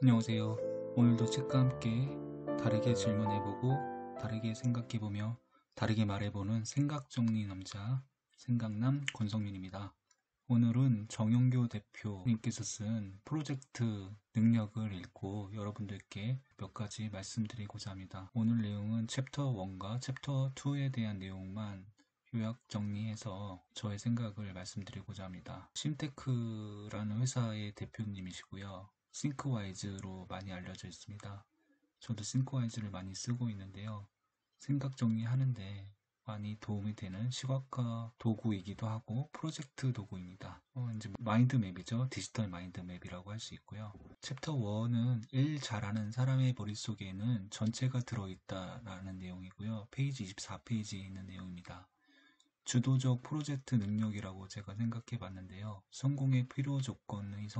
안녕하세요. 오늘도 책과 함께 다르게 질문해보고 다르게 생각해보며 다르게 말해보는 생각정리 남자 생각남 권성민입니다. 오늘은 정영교 대표님께서 쓴 프로젝트 능력을 읽고 여러분들께 몇 가지 말씀드리고자 합니다. 오늘 내용은 챕터 1과 챕터 2에 대한 내용만 요약 정리해서 저의 생각을 말씀드리고자 합니다. 심테크라는 회사의 대표님이시고요. 싱크와이즈로 많이 알려져 있습니다. 저도 싱크와이즈를 많이 쓰고 있는데요. 생각 정리하는데 많이 도움이 되는 시각화 도구이기도 하고 프로젝트 도구입니다. 이제 마인드맵이죠. 디지털 마인드맵이라고 할 수 있고요. 챕터 1은 일 잘하는 사람의 머릿속에는 전체가 들어있다라는 내용이고요. 페이지 24페이지에 있는 내용입니다. 주도적 프로젝트 능력이라고 제가 생각해 봤는데요. 성공의 필요 조건의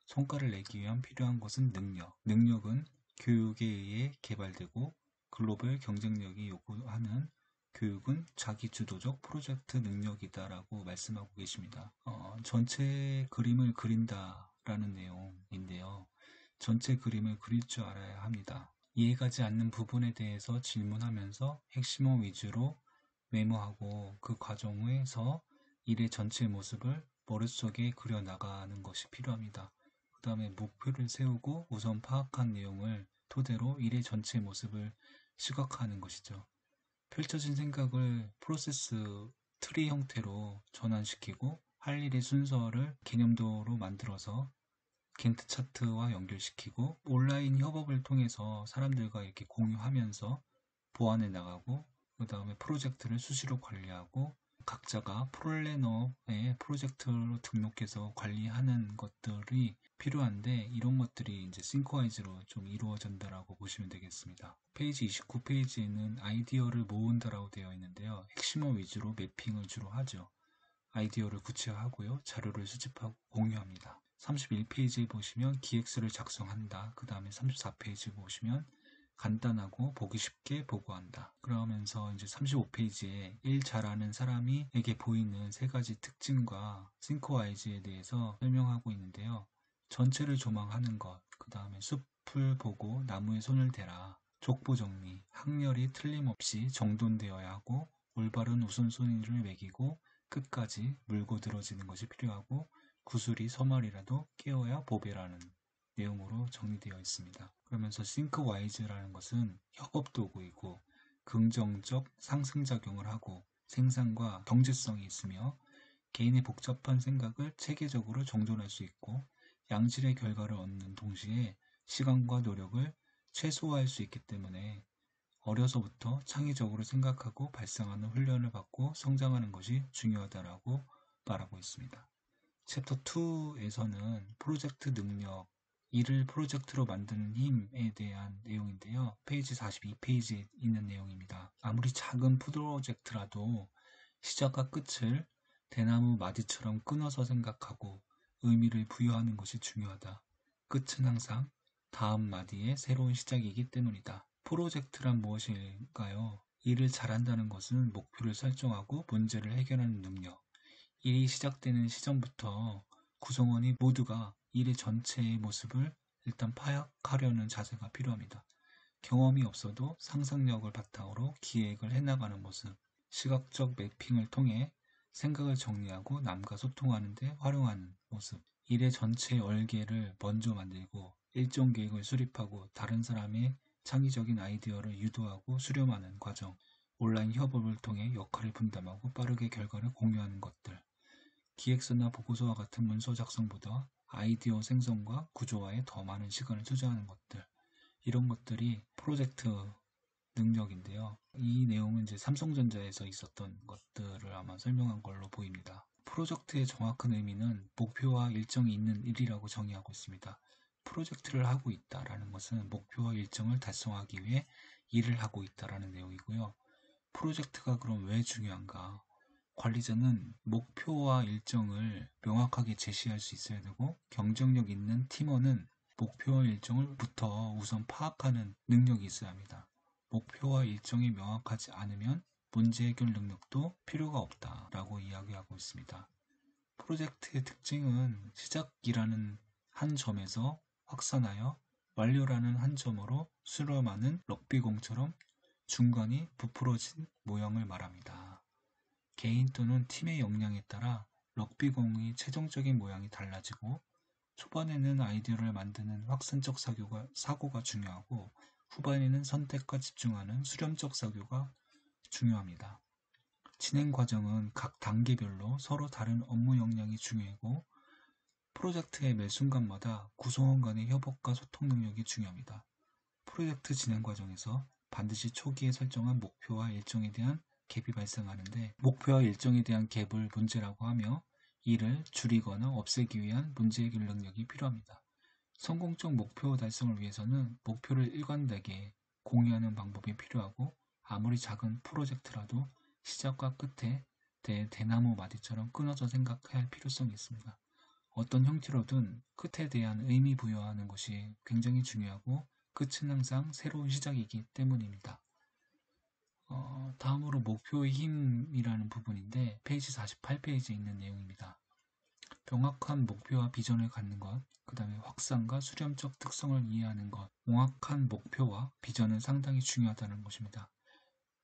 성과를 내기 위한 필요한 것은 능력. 능력은 교육에 의해 개발되고 글로벌 경쟁력이 요구하는 교육은 자기주도적 프로젝트 능력이다라고 말씀하고 계십니다. 전체 그림을 그린다라는 내용인데요. 전체 그림을 그릴 줄 알아야 합니다. 이해가지 않는 부분에 대해서 질문하면서 핵심어 위주로 메모하고 그 과정에서 일의 전체 모습을 머릿속에 그려나가는 것이 필요합니다. 그 다음에 목표를 세우고 우선 파악한 내용을 토대로 일의 전체 모습을 시각화하는 것이죠. 펼쳐진 생각을 프로세스 트리 형태로 전환시키고 할 일의 순서를 개념도로 만들어서 겐트 차트와 연결시키고 온라인 협업을 통해서 사람들과 이렇게 공유하면서 보완해 나가고 그 다음에 프로젝트를 수시로 관리하고 각자가 플래너에 프로젝트로 등록해서 관리하는 것들이 필요한데 이런 것들이 이제 싱크와이즈로 좀 이루어진다라고 보시면 되겠습니다. 페이지 29페이지에는 아이디어를 모은다라고 되어 있는데요. 핵심어 위주로 매핑을 주로 하죠. 아이디어를 구체화하고요. 자료를 수집하고 공유합니다. 31페이지에 보시면 기획서를 작성한다. 그 다음에 34페이지 보시면 간단하고 보기 쉽게 보고한다. 그러면서 이제 35페이지에 일 잘하는 사람이에게 보이는 세 가지 특징과 싱크와이즈에 대해서 설명하고 있는데요. 전체를 조망하는 것, 그 다음에 숲을 보고 나무에 손을 대라. 족보 정리, 항렬이 틀림없이 정돈되어야 하고 올바른 우선순위를 매기고 끝까지 물고 들어지는 것이 필요하고 구슬이 서말이라도 깨어야 보배라는 내용으로 정리되어 있습니다. 그러면서 싱크와이즈라는 것은 협업 도구이고 긍정적 상승작용을 하고 생산과 경제성이 있으며 개인의 복잡한 생각을 체계적으로 정돈할 수 있고 양질의 결과를 얻는 동시에 시간과 노력을 최소화할 수 있기 때문에 어려서부터 창의적으로 생각하고 발상하는 훈련을 받고 성장하는 것이 중요하다라고 말하고 있습니다. 챕터 2에서는 프로젝트 능력, 일을 프로젝트로 만드는 힘에 대한 내용인데요. 페이지 42페이지에 있는 내용입니다. 아무리 작은 프로젝트라도 시작과 끝을 대나무 마디처럼 끊어서 생각하고 의미를 부여하는 것이 중요하다. 끝은 항상 다음 마디의 새로운 시작이기 때문이다. 프로젝트란 무엇일까요? 일을 잘한다는 것은 목표를 설정하고 문제를 해결하는 능력. 일이 시작되는 시점부터 구성원이 모두가 일의 전체의 모습을 일단 파악하려는 자세가 필요합니다. 경험이 없어도 상상력을 바탕으로 기획을 해나가는 모습, 시각적 매핑을 통해 생각을 정리하고 남과 소통하는 데 활용하는 모습, 일의 전체 얼개를 먼저 만들고 일정 계획을 수립하고 다른 사람의 창의적인 아이디어를 유도하고 수렴하는 과정, 온라인 협업을 통해 역할을 분담하고 빠르게 결과를 공유하는 것들, 기획서나 보고서와 같은 문서 작성보다 아이디어 생성과 구조화에 더 많은 시간을 투자하는 것들, 이런 것들이 프로젝트 능력인데요. 이 내용은 이제 삼성전자에서 있었던 것들을 아마 설명한 걸로 보입니다. 프로젝트의 정확한 의미는 목표와 일정이 있는 일이라고 정의하고 있습니다. 프로젝트를 하고 있다라는 것은 목표와 일정을 달성하기 위해 일을 하고 있다라는 내용이고요. 프로젝트가 그럼 왜 중요한가? 관리자는 목표와 일정을 명확하게 제시할 수 있어야 되고 경쟁력 있는 팀원은 목표와 일정을부터 우선 파악하는 능력이 있어야 합니다. 목표와 일정이 명확하지 않으면 문제 해결 능력도 필요가 없다라고 이야기하고 있습니다. 프로젝트의 특징은 시작이라는 한 점에서 확산하여 완료라는 한 점으로 수렴하는 럭비공처럼 중간이 부풀어진 모형을 말합니다. 개인 또는 팀의 역량에 따라 럭비공의 최종적인 모양이 달라지고 초반에는 아이디어를 만드는 확산적 사고가 중요하고 후반에는 선택과 집중하는 수렴적 사고가 중요합니다. 진행 과정은 각 단계별로 서로 다른 업무 역량이 중요하고 프로젝트의 매 순간마다 구성원 간의 협업과 소통 능력이 중요합니다. 프로젝트 진행 과정에서 반드시 초기에 설정한 목표와 일정에 대한 갭이 발생하는데 목표와 일정에 대한 갭을 문제라고 하며 이를 줄이거나 없애기 위한 문제 해결 능력이 필요합니다. 성공적 목표 달성을 위해서는 목표를 일관되게 공유하는 방법이 필요하고 아무리 작은 프로젝트라도 시작과 끝에 대나무 마디처럼 끊어져 생각해야 할 필요성이 있습니다. 어떤 형태로든 끝에 대한 의미 부여하는 것이 굉장히 중요하고 끝은 항상 새로운 시작이기 때문입니다. 다음으로 목표의 힘이라는 부분인데 페이지 48페이지에 있는 내용입니다. 명확한 목표와 비전을 갖는 것, 그 다음에 확산과 수렴적 특성을 이해하는 것, 명확한 목표와 비전은 상당히 중요하다는 것입니다.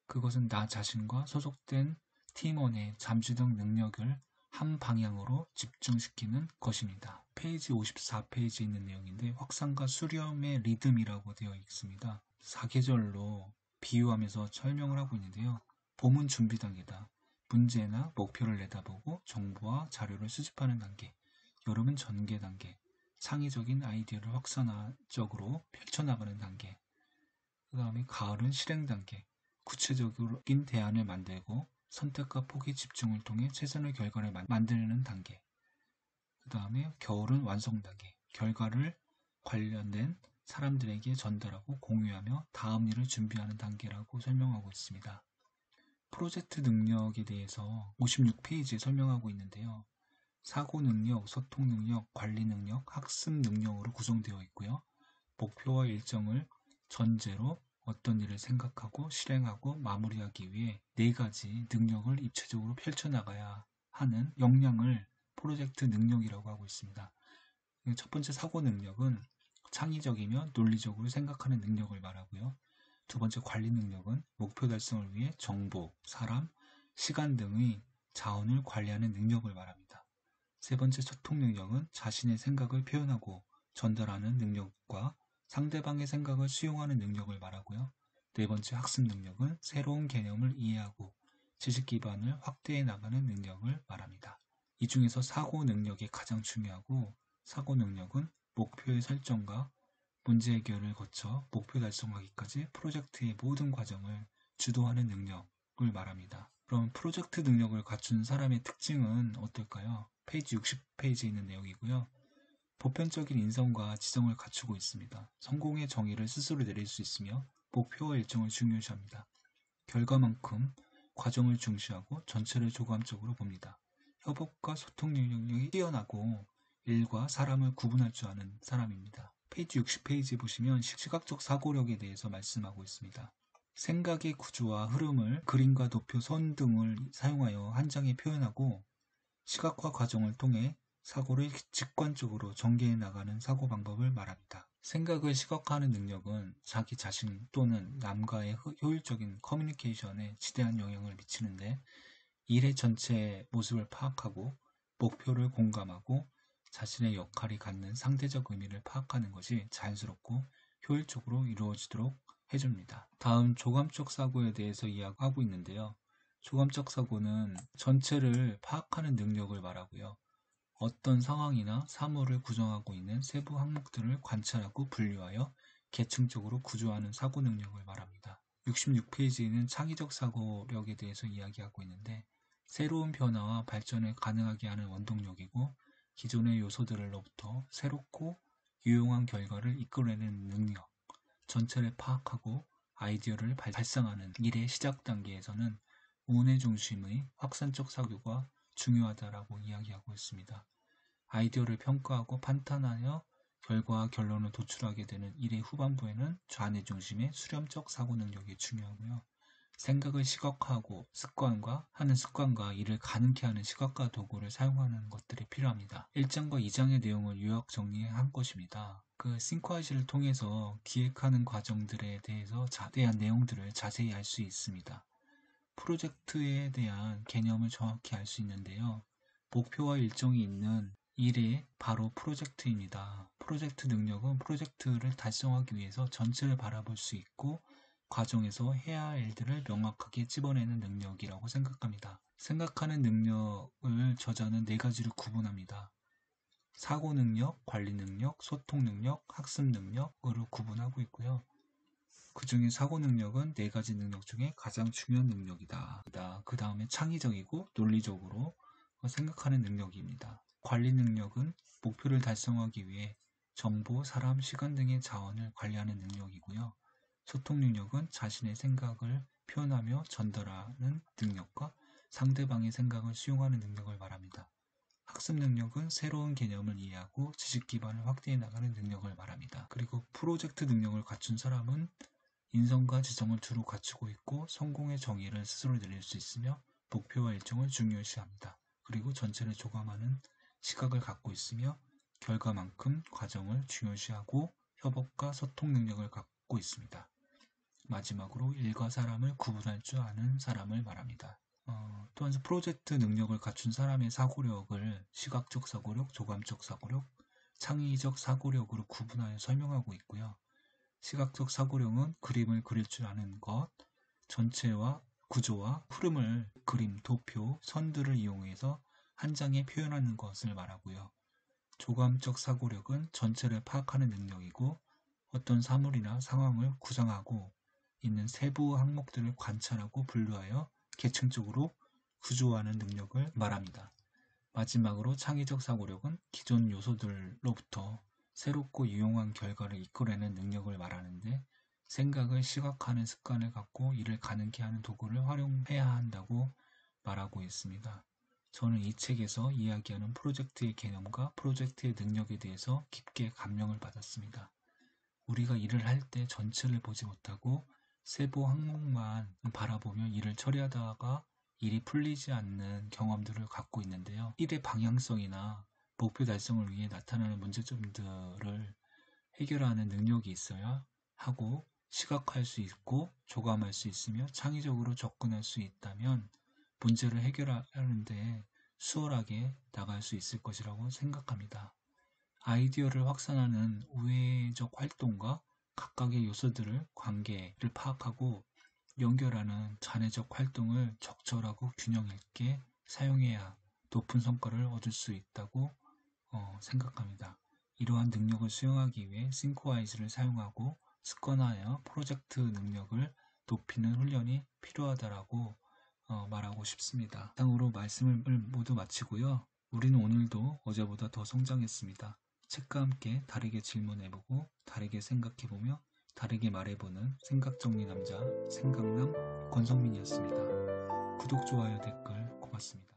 그것은 나 자신과 소속된 팀원의 잠재적 능력을 한 방향으로 집중시키는 것입니다. 페이지 54페이지에 있는 내용인데 확산과 수렴의 리듬이라고 되어 있습니다. 사계절로 비유하면서 설명을 하고 있는데요. 봄은 준비 단계다. 문제나 목표를 내다보고 정보와 자료를 수집하는 단계. 여름은 전개 단계. 창의적인 아이디어를 확산적으로 펼쳐나가는 단계. 그 다음에 가을은 실행 단계. 구체적인 대안을 만들고 선택과 포기 집중을 통해 최선의 결과를 만드는 단계. 그 다음에 겨울은 완성 단계. 결과를 관련된 사람들에게 전달하고 공유하며 다음 일을 준비하는 단계라고 설명하고 있습니다. 프로젝트 능력에 대해서 56페이지에 설명하고 있는데요. 사고 능력, 소통 능력, 관리 능력, 학습 능력으로 구성되어 있고요. 목표와 일정을 전제로 어떤 일을 생각하고 실행하고 마무리하기 위해 4가지 능력을 입체적으로 펼쳐나가야 하는 역량을 프로젝트 능력이라고 하고 있습니다. 첫 번째 사고 능력은 창의적이며 논리적으로 생각하는 능력을 말하고요. 두 번째 관리 능력은 목표 달성을 위해 정보, 사람, 시간 등의 자원을 관리하는 능력을 말합니다. 세 번째 소통 능력은 자신의 생각을 표현하고 전달하는 능력과 상대방의 생각을 수용하는 능력을 말하고요. 네 번째 학습 능력은 새로운 개념을 이해하고 지식 기반을 확대해 나가는 능력을 말합니다. 이 중에서 사고 능력이 가장 중요하고 사고 능력은 목표의 설정과 문제 해결을 거쳐 목표 달성하기까지 프로젝트의 모든 과정을 주도하는 능력을 말합니다. 그럼 프로젝트 능력을 갖춘 사람의 특징은 어떨까요? 페이지 60페이지에 있는 내용이고요. 보편적인 인성과 지성을 갖추고 있습니다. 성공의 정의를 스스로 내릴 수 있으며 목표와 일정을 중요시합니다. 결과만큼 과정을 중시하고 전체를 조감적으로 봅니다. 협업과 소통 능력이 뛰어나고 일과 사람을 구분할 줄 아는 사람입니다. 페이지 60페이지 보시면 시각적 사고력에 대해서 말씀하고 있습니다. 생각의 구조와 흐름을 그림과 도표, 선 등을 사용하여 한 장에 표현하고 시각화 과정을 통해 사고를 직관적으로 전개해 나가는 사고 방법을 말합니다. 생각을 시각화하는 능력은 자기 자신 또는 남과의 효율적인 커뮤니케이션에 지대한 영향을 미치는데 일의 전체 모습을 파악하고 목표를 공감하고 자신의 역할이 갖는 상대적 의미를 파악하는 것이 자연스럽고 효율적으로 이루어지도록 해줍니다. 다음 조감적 사고에 대해서 이야기하고 있는데요. 조감적 사고는 전체를 파악하는 능력을 말하고요. 어떤 상황이나 사물을 구성하고 있는 세부 항목들을 관찰하고 분류하여 계층적으로 구조하는 사고 능력을 말합니다. 66페이지에는 창의적 사고력에 대해서 이야기하고 있는데 새로운 변화와 발전을 가능하게 하는 원동력이고 기존의 요소들로부터 새롭고 유용한 결과를 이끌어내는 능력, 전체를 파악하고 아이디어를 발상하는 일의 시작 단계에서는 운의 중심의 확산적 사고가 중요하다라고 이야기하고 있습니다. 아이디어를 평가하고 판단하여 결과와 결론을 도출하게 되는 일의 후반부에는 좌뇌 중심의 수렴적 사고 능력이 중요하고요. 생각을 시각화하고 습관과 이를 가능케 하는 시각화 도구를 사용하는 것들이 필요합니다. 1장과 2장의 내용을 요약 정리한 것입니다. 그 싱크와이즈를 통해서 기획하는 과정들에 대한 내용들을 자세히 알 수 있습니다. 프로젝트에 대한 개념을 정확히 알 수 있는데요. 목표와 일정이 있는 일이 바로 프로젝트입니다. 프로젝트 능력은 프로젝트를 달성하기 위해서 전체를 바라볼 수 있고 과정에서 해야 할 일들을 명확하게 찝어내는 능력이라고 생각합니다. 생각하는 능력을 저자는 4가지로 구분합니다. 사고 능력, 관리 능력, 소통 능력, 학습 능력으로 구분하고 있고요. 그 중에 사고 능력은 4가지 능력 중에 가장 중요한 능력이다. 그 다음에 창의적이고 논리적으로 생각하는 능력입니다. 관리 능력은 목표를 달성하기 위해 정보, 사람, 시간 등의 자원을 관리하는 능력이고요. 소통 능력은 자신의 생각을 표현하며 전달하는 능력과 상대방의 생각을 수용하는 능력을 말합니다. 학습 능력은 새로운 개념을 이해하고 지식 기반을 확대해 나가는 능력을 말합니다. 그리고 프로젝트 능력을 갖춘 사람은 인성과 지성을 두루 갖추고 있고 성공의 정의를 스스로 내릴 수 있으며 목표와 일정을 중요시합니다. 그리고 전체를 조감하는 시각을 갖고 있으며 결과만큼 과정을 중요시하고 협업과 소통 능력을 갖고 있습니다. 마지막으로 일과 사람을 구분할 줄 아는 사람을 말합니다. 또한 프로젝트 능력을 갖춘 사람의 사고력을 시각적 사고력, 조감적 사고력, 창의적 사고력으로 구분하여 설명하고 있고요. 시각적 사고력은 그림을 그릴 줄 아는 것, 전체와 구조와 흐름을 그림, 도표, 선들을 이용해서 한 장에 표현하는 것을 말하고요. 조감적 사고력은 전체를 파악하는 능력이고 어떤 사물이나 상황을 구상하고 있는 세부 항목들을 관찰하고 분류하여 계층적으로 구조하는 능력을 말합니다. 마지막으로 창의적 사고력은 기존 요소들로부터 새롭고 유용한 결과를 이끌어내는 능력을 말하는데 생각을 시각화하는 습관을 갖고 이를 가능케 하는 도구를 활용해야 한다고 말하고 있습니다. 저는 이 책에서 이야기하는 프로젝트의 개념과 프로젝트의 능력에 대해서 깊게 감명을 받았습니다. 우리가 일을 할 때 전체를 보지 못하고 세부 항목만 바라보며 일을 처리하다가 일이 풀리지 않는 경험들을 갖고 있는데요. 일의 방향성이나 목표 달성을 위해 나타나는 문제점들을 해결하는 능력이 있어야 하고 시각화할 수 있고 조감할 수 있으며 창의적으로 접근할 수 있다면 문제를 해결하는 데 수월하게 나갈 수 있을 것이라고 생각합니다. 아이디어를 확산하는 우회적 활동과 각각의 요소들을 관계를 파악하고 연결하는 잔해적 활동을 적절하고 균형 있게 사용해야 높은 성과를 얻을 수 있다고 생각합니다. 이러한 능력을 수용하기 위해 싱크와이즈를 사용하고 습관화하여 프로젝트 능력을 높이는 훈련이 필요하다라고 말하고 싶습니다. 이상으로 말씀을 모두 마치고요. 우리는 오늘도 어제보다 더 성장했습니다. 책과 함께 다르게 질문해보고 다르게 생각해보며 다르게 말해보는 생각정리 남자 생각남 권성민이었습니다. 구독, 좋아요, 댓글 고맙습니다.